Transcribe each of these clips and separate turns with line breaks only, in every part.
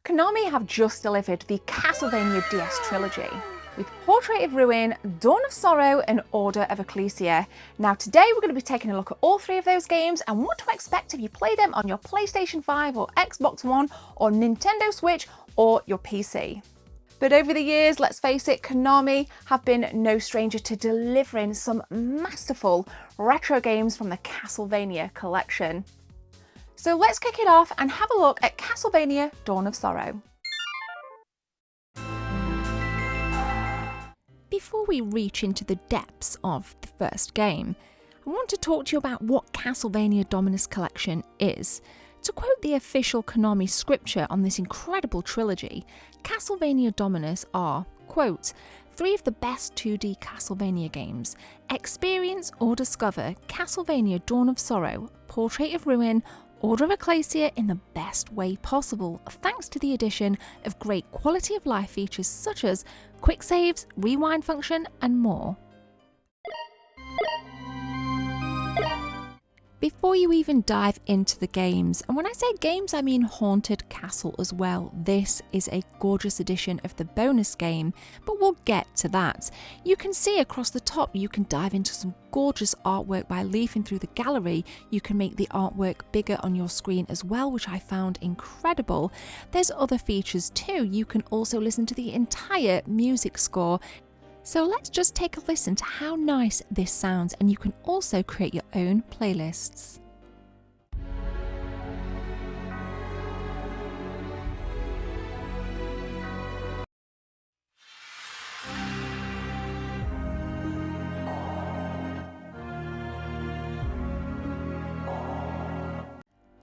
Konami have just delivered the Castlevania DS trilogy, with Portrait of Ruin, Dawn of Sorrow and Order of Ecclesia. Now today we're going to be taking a look at all three of those games and what to expect if you play them on your PlayStation 5 or Xbox One or Nintendo Switch or your PC. But over the years, let's face it, Konami have been no stranger to delivering some masterful retro games from the Castlevania collection. So let's kick it off and have a look at Castlevania Dawn of Sorrow. Before we reach into the depths of the first game, I want to talk to you about what Castlevania Dominus collection is. To quote the official Konami scripture on this incredible trilogy, Castlevania Dominus are, quote, 3 of the best 2D Castlevania games. Experience or discover Castlevania Dawn of Sorrow, Portrait of Ruin, Order of Ecclesia in the best way possible, thanks to the addition of great quality of life features such as quick saves, rewind function, and more. Before you even dive into the games, and when I say games I mean Haunted Castle as well, this is a gorgeous edition of the bonus game, but we'll get to that. You can see across the top you can dive into some gorgeous artwork by leafing through the gallery. You can make the artwork bigger on your screen as well, which I found incredible. There's other features too. You can also listen to the entire music score. So let's just take a listen to how nice this sounds, and you can also create your own playlists.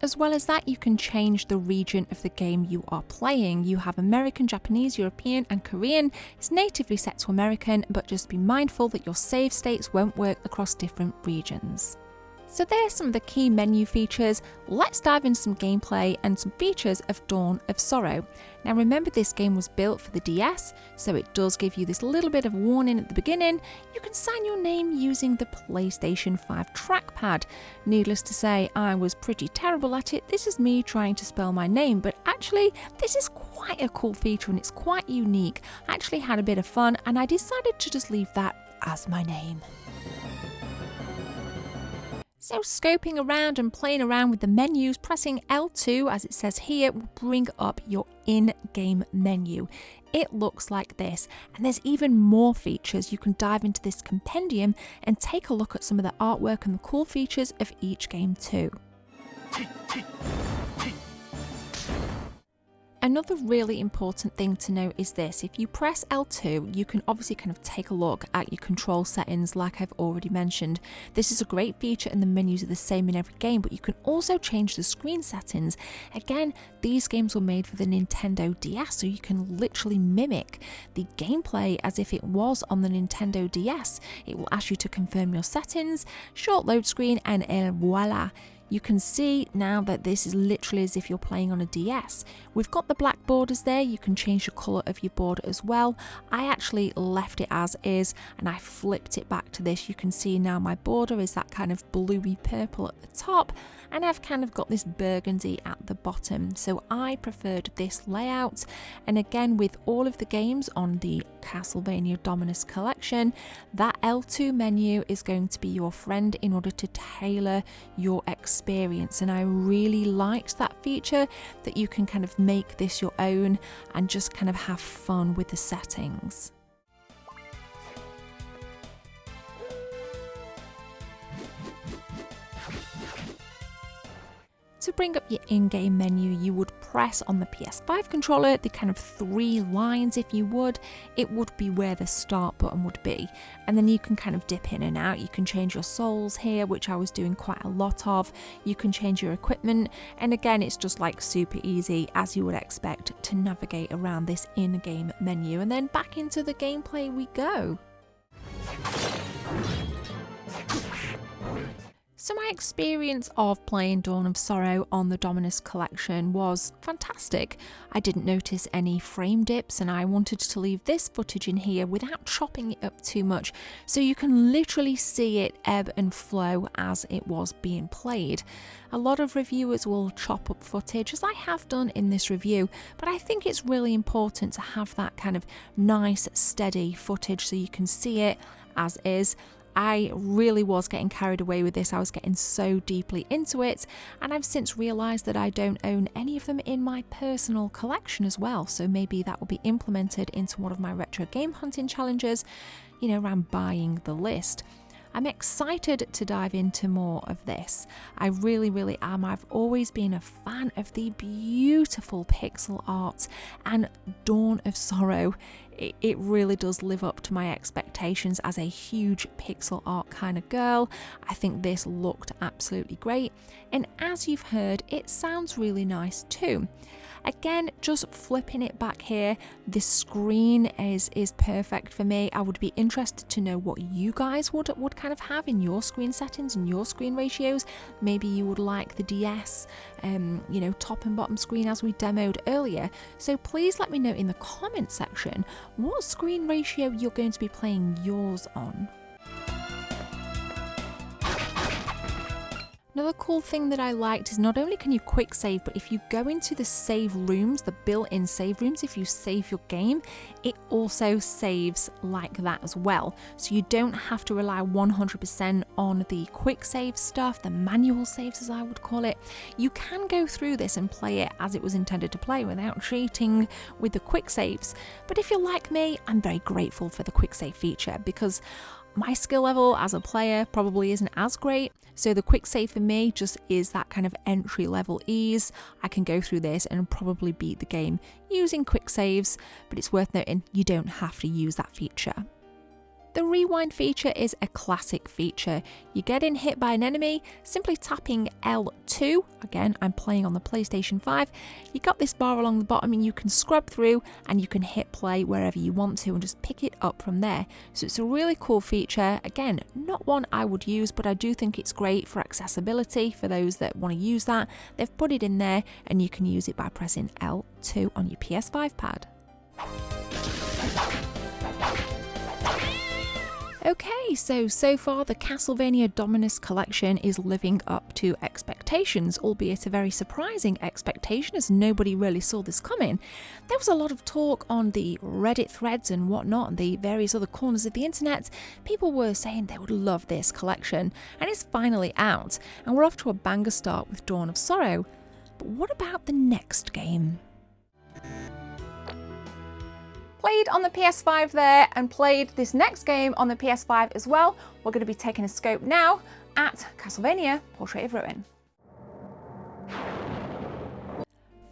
As well as that, you can change the region of the game you are playing. You have American, Japanese, European and Korean. It's natively set to American, but just be mindful that your save states won't work across different regions. So there's some of the key menu features. Let's dive into some gameplay and some features of Dawn of Sorrow. Now remember, this game was built for the DS, so it does give you this little bit of warning at the beginning. You can sign your name using the PlayStation 5 trackpad. Needless to say, I was pretty terrible at it. This is me trying to spell my name, but actually this is quite a cool feature and it's quite unique. I actually had a bit of fun and I decided to just leave that as my name. So scoping around and playing around with the menus, pressing L2 as it says here will bring up your in-game menu. It looks like this, and there's even more features. You can dive into this compendium and take a look at some of the artwork and the cool features of each game too. Another really important thing to note is this: if you press L2, you can obviously kind of take a look at your control settings like I've already mentioned. This is a great feature and the menus are the same in every game, but you can also change the screen settings. Again, these games were made for the Nintendo DS, so you can literally mimic the gameplay as if it was on the Nintendo DS. It will ask you to confirm your settings, short load screen, and voila! You can see now that this is literally as if you're playing on a DS. We've got the black borders there. You can change the colour of your border as well. I actually left it as is and I flipped it back to this. You can see now my border is that kind of bluey purple at the top, and I've kind of got this burgundy at the bottom. So I preferred this layout. And again, with all of the games on the Castlevania Dominus collection, that L2 menu is going to be your friend in order to tailor your experience. And I really liked that feature, that you can kind of make this your own and just kind of have fun with the settings. To bring up your in-game menu, you would press on the PS5 controller the kind of 3 lines, if you would. It would be where the start button would be, and then you can kind of dip in and out. You can change your souls here, which I was doing quite a lot of. You can change your equipment, and again, it's just like super easy as you would expect to navigate around this in-game menu, and then back into the gameplay we go. So my experience of playing Dawn of Sorrow on the Dominus collection was fantastic. I didn't notice any frame dips, and I wanted to leave this footage in here without chopping it up too much, so you can literally see it ebb and flow as it was being played. A lot of reviewers will chop up footage, as I have done in this review, but I think it's really important to have that kind of nice, steady footage so you can see it as is. I really was getting carried away with this. I was getting so deeply into it, and I've since realised that I don't own any of them in my personal collection as well, so maybe that will be implemented into one of my retro game hunting challenges, you know, around buying the list. I'm excited to dive into more of this. I really am. I've always been a fan of the beautiful pixel art, and Dawn of Sorrow, it really does live up to my expectations as a huge pixel art kind of girl. I think this looked absolutely great, and as you've heard, it sounds really nice too. Again, just flipping it back here, the screen is perfect for me. I would be interested to know what you guys would kind of have in your screen settings and your screen ratios. Maybe you would like the DS, you know, top and bottom screen as we demoed earlier. So please let me know in the comment section what screen ratio you're going to be playing yours on. Another cool thing that I liked is not only can you quick save, but if you go into the save rooms, the built-in save rooms, if you save your game, it also saves like that as well. So you don't have to rely 100% on the quick save stuff, the manual saves as I would call it. You can go through this and play it as it was intended to play without cheating with the quick saves. But if you're like me, I'm very grateful for the quick save feature because my skill level as a player probably isn't as great, so the quick save for me just is that kind of entry level ease. I can go through this and probably beat the game using quick saves, but it's worth noting you don't have to use that feature. The rewind feature is a classic feature. You get hit by an enemy, simply tapping L2, again I'm playing on the PlayStation 5, you got this bar along the bottom and you can scrub through and you can hit play wherever you want to and just pick it up from there. So it's a really cool feature, again not one I would use, but I do think it's great for accessibility for those that want to use that. They've put it in there and you can use it by pressing L2 on your PS5 pad. Okay, so far the Castlevania Dominus collection is living up to expectations, albeit a very surprising expectation as nobody really saw this coming. There was a lot of talk on the Reddit threads and whatnot and the various other corners of the internet. People were saying they would love this collection, and it's finally out, and we're off to a banger start with Dawn of Sorrow. But what about the next game? Played on the PS5 there and played this next game on the PS5 as well. We're going to be taking a scope now at Castlevania Portrait of Ruin.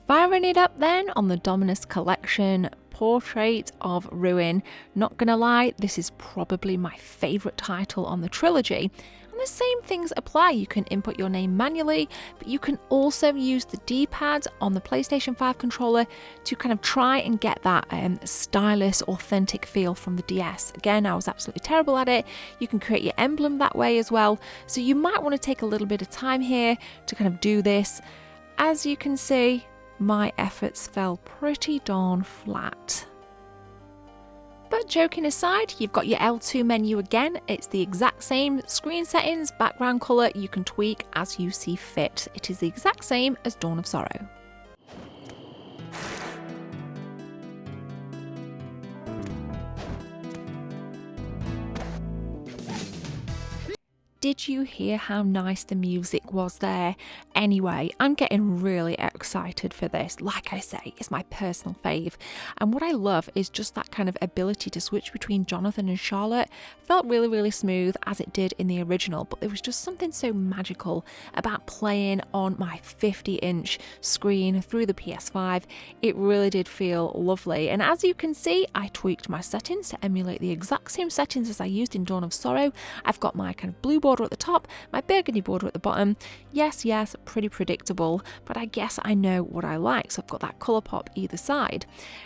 Firing it up then on the Dominus collection, Portrait of Ruin. Not gonna lie, this is probably my favourite title on the trilogy. And the same things apply. You can input your name manually, but you can also use the D-pad on the PlayStation 5 controller to kind of try and get that stylish, authentic feel from the DS. Again, I was absolutely terrible at it. You can create your emblem that way as well. So you might want to take a little bit of time here to kind of do this. As you can see, my efforts fell pretty darn flat. But joking aside, you've got your L2 menu again. It's the exact same screen settings, background colour, you can tweak as you see fit. It is the exact same as Dawn of Sorrow. Did you hear how nice the music was there? Anyway, I'm getting really excited for this. Like I say, it's my personal fave. And what I love is just that kind of ability to switch between Jonathan and Charlotte. Felt really, really smooth as it did in the original, but there was just something so magical about playing on my 50-inch screen through the PS5. It really did feel lovely. And as you can see, I tweaked my settings to emulate the exact same settings as I used in Dawn of Sorrow. I've got my kind of blue border at the top, my burgundy border at the bottom, Yes, pretty predictable, but I guess I know what I like, so I've got that colour pop either side.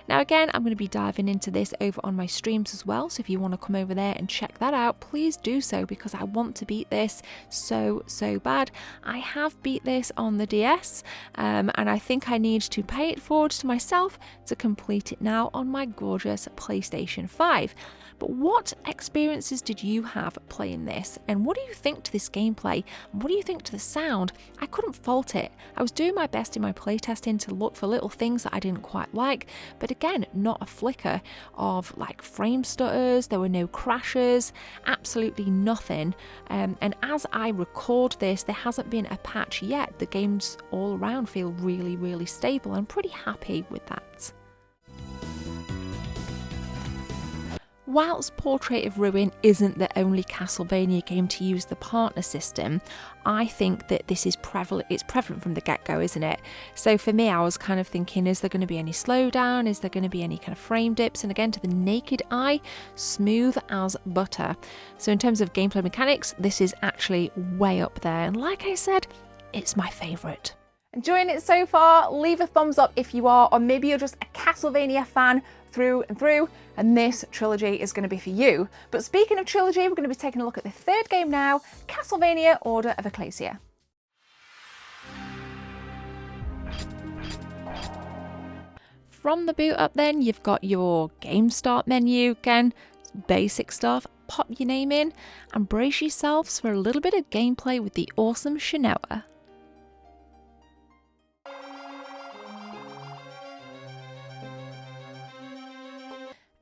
Now again, I'm going to be diving into this over on my streams as well, so if you want to come over there and check that out, please do so, because I want to beat this so bad. I have beat this on the DS, and I think I need to pay it forward to myself to complete it now on my gorgeous PlayStation 5. But what experiences did you have playing this? And what do you think to this gameplay? And what do you think to the sound? I couldn't fault it. I was doing my best in my playtesting to look for little things that I didn't quite like, but again, not a flicker of like frame stutters, there were no crashes, absolutely nothing. And as I record this, there hasn't been a patch yet. The games all around feel really stable. I'm pretty happy with that. Whilst Portrait of Ruin isn't the only Castlevania game to use the partner system, I think that this is prevalent. It's prevalent from the get-go, isn't it? So for me, I was kind of thinking, is there going to be any slowdown? Is there going to be any kind of frame dips? And again, to the naked eye, smooth as butter. So in terms of gameplay mechanics, this is actually way up there. And like I said, it's my favourite.
Enjoying it so far? Leave a thumbs up if you are, or maybe you're just a Castlevania fan through and through, and this trilogy is going to be for you. But speaking of trilogy, we're going to be taking a look at the third game now, Castlevania Order of Ecclesia.
From the boot up then, you've got your game start menu, again, basic stuff, pop your name in, and brace yourselves for a little bit of gameplay with the awesome Shinoa.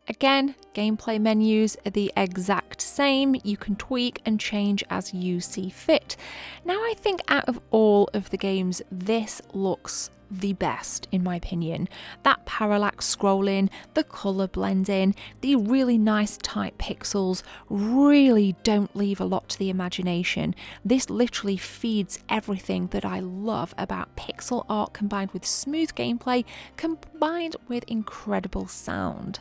Again, gameplay menus are the exact same. You can tweak and change as you see fit. Now I think out of all of the games, this looks the best in my opinion. That parallax scrolling, the colour blending, the really nice tight pixels really don't leave a lot to the imagination. This literally feeds everything that I love about pixel art combined with smooth gameplay combined with incredible sound.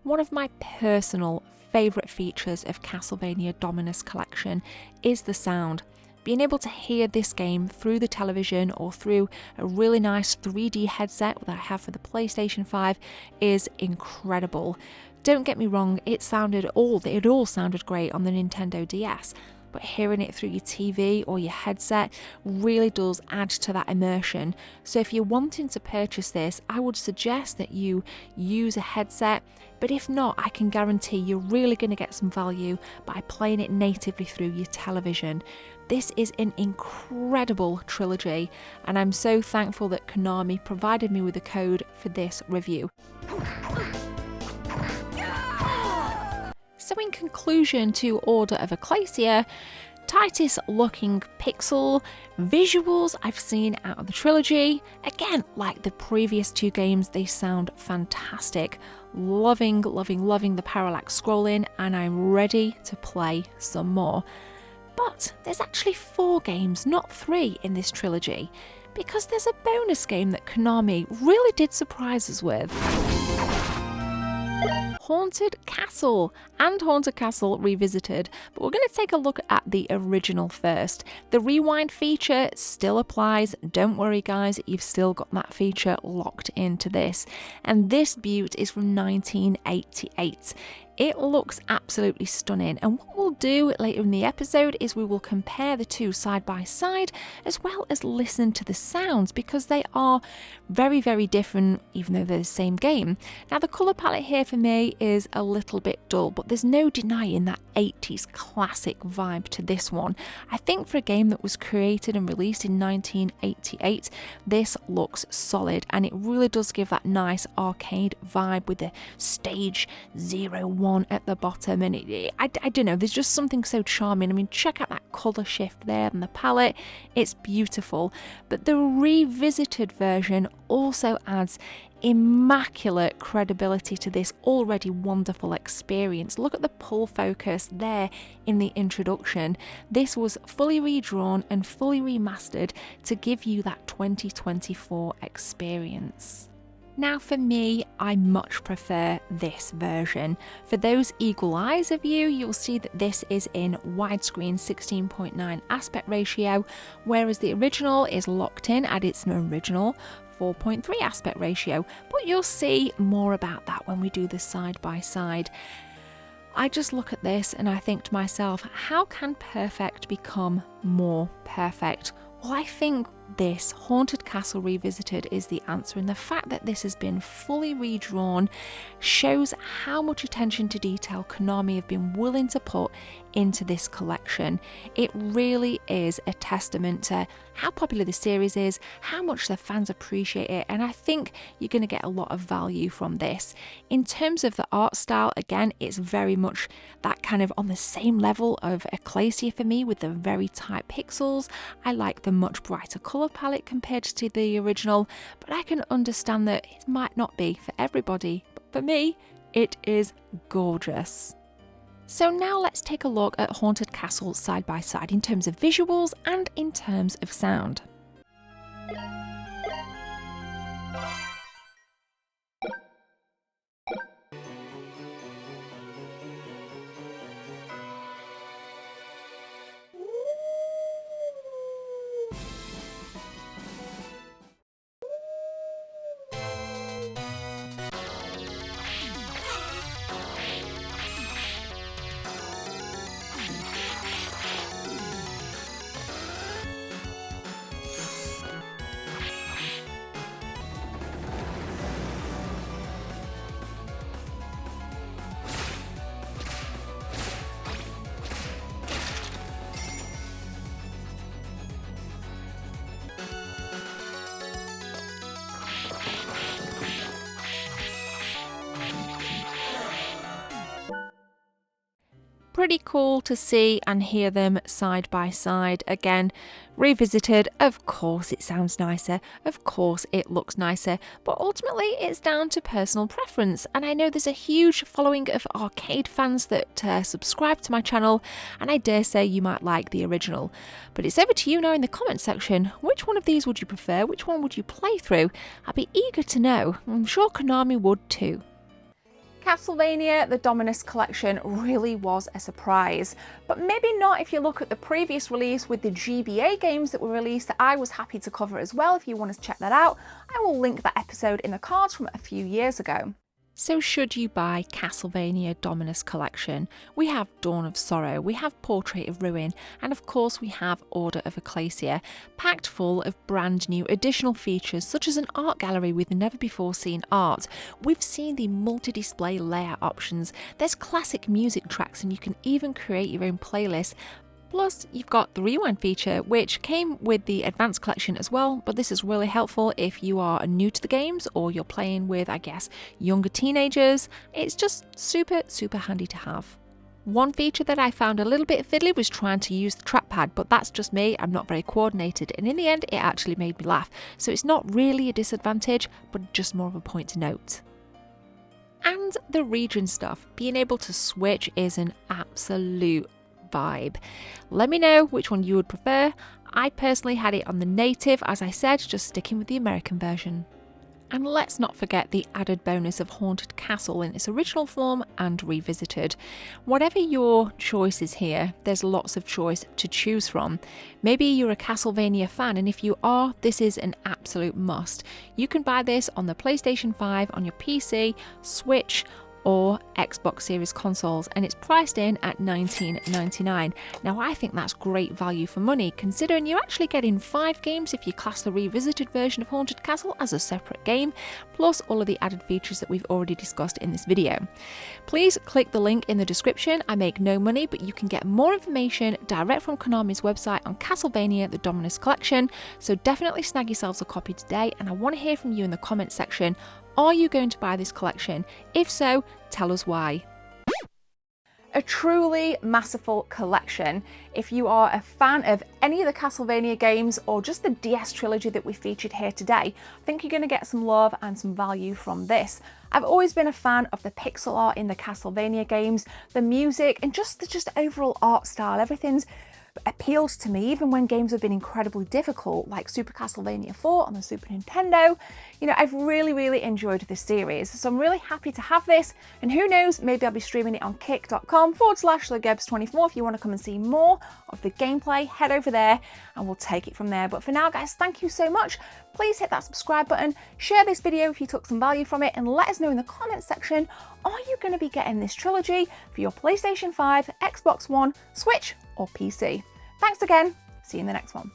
One of my personal favourite features of Castlevania Dominus collection is the sound. Being able to hear this game through the television or through a really nice 3D headset that I have for the PlayStation 5 is incredible. Don't get me wrong, it all sounded great on the Nintendo DS. But hearing it through your TV or your headset really does add to that immersion. So if you're wanting to purchase this, I would suggest that you use a headset, but if not, I can guarantee you're really going to get some value by playing it natively through your television. This is an incredible trilogy, and I'm so thankful that Konami provided me with a code for this review. So in conclusion to Order of Ecclesia, tightest looking pixel visuals I've seen out of the trilogy. Again, like the previous two games, they sound fantastic. Loving the parallax scrolling, and I'm ready to play some more. But there's actually 4 games, not 3 in this trilogy, because there's a bonus game that Konami really did surprise us with. Haunted Castle and Haunted Castle Revisited, but we're going to take a look at the original first. The rewind feature still applies, don't worry guys, you've still got that feature locked into this. And this beaut is from 1988. It looks absolutely stunning, and what we'll do later in the episode is we will compare the two side by side as well as listen to the sounds, because they are very different even though they're the same game. Now the colour palette here for me is a little bit dull, but there's no denying that 80s classic vibe to this one. I think for a game that was created and released in 1988, this looks solid, and it really does give that nice arcade vibe with the stage 01 at the bottom, and I don't know, there's just something so charming. I mean, check out that colour shift there and the palette, it's beautiful. But the revisited version also adds immaculate credibility to this already wonderful experience. Look at the pull focus there in the introduction. This was fully redrawn and fully remastered to give you that 2024 experience. Now for me, I much prefer this version. For those eagle eyes of you, you'll see that this is in widescreen 16:9 aspect ratio, whereas the original is locked in at its original 4.3 aspect ratio, but you'll see more about that when we do the side by side. I just look at this and I think to myself, how can perfect become more perfect? Well, I think this Haunted Castle Revisited is the answer, and the fact that this has been fully redrawn shows how much attention to detail Konami have been willing to put into this collection. It really is a testament to how popular the series is, how much the fans appreciate it, and I think you're going to get a lot of value from this. In terms of the art style, again, it's very much that kind of on the same level of Ecclesia for me, with the very tight pixels. I like the much brighter colour palette compared to the original, but I can understand that it might not be for everybody, but for me, it is gorgeous. So now let's take a look at Haunted Castle side by side in terms of visuals and in terms of sound. Pretty cool to see and hear them side by side. Again, revisited, of course it sounds nicer, of course it looks nicer, but ultimately it's down to personal preference. And I know there's a huge following of arcade fans that subscribe to my channel, and I dare say you might like the original. But it's over to you now in the comment section. Which one of these would you prefer? Which one would you play through? I'd be eager to know. I'm sure Konami would too.
Castlevania the Dominus collection really was a surprise, but maybe not if you look at the previous release with the GBA games that were released that I was happy to cover as well. If you want to check that out, I will link that episode in the cards from a few years ago.
So should you buy Castlevania Dominus collection? We have Dawn of Sorrow, we have Portrait of Ruin, and of course we have Order of Ecclesia, packed full of brand new additional features such as an art gallery with never before seen art. We've seen the multi-display layout options, there's classic music tracks, and you can even create your own playlist. Plus, you've got the rewind feature, which came with the advanced collection as well, but this is really helpful if you are new to the games or you're playing with, I guess, younger teenagers. It's just super handy to have. One feature that I found a little bit fiddly was trying to use the trackpad, but that's just me, I'm not very coordinated, and in the end it actually made me laugh. So it's not really a disadvantage, but just more of a point to note. And the region stuff, being able to switch is an absolute vibe. Let me know which one you would prefer. I personally had it on the native, as I said, just sticking with the American version. And let's not forget the added bonus of Haunted Castle in its original form and revisited. Whatever your choice is here, there's lots of choice to choose from. Maybe you're a Castlevania fan, and if you are, this is an absolute must. You can buy this on the PlayStation 5, on your PC, Switch, or Xbox Series consoles, and it's priced in at $19.99. Now I think that's great value for money, considering you're actually getting 5 games if you class the revisited version of Haunted Castle as a separate game, plus all of the added features that we've already discussed in this video. Please click the link in the description. I make no money, but you can get more information direct from Konami's website on Castlevania the Dominus collection, so definitely snag yourselves a copy today, and I want to hear from you in the comments section. Are you going to buy this collection? If so, tell us why.
A truly masterful collection. If you are a fan of any of the Castlevania games or just the DS trilogy that we featured here today, I think you're going to get some love and some value from this. I've always been a fan of the pixel art in the Castlevania games, the music, and just the overall art style. Everything's appealed to me, even when games have been incredibly difficult, like Super Castlevania 4 on the Super Nintendo. You know, I've really enjoyed this series, so I'm really happy to have this, and who knows, maybe I'll be streaming it on kick.com/thegebs24. If you want to come and see more of the gameplay, head over there and we'll take it from there. But for now, guys, thank you so much. Please hit that subscribe button, share this video if you took some value from it, and let us know in the comments section, are you going to be getting this trilogy for your PlayStation 5, Xbox One, Switch, or PC? Thanks again. See you in the next one.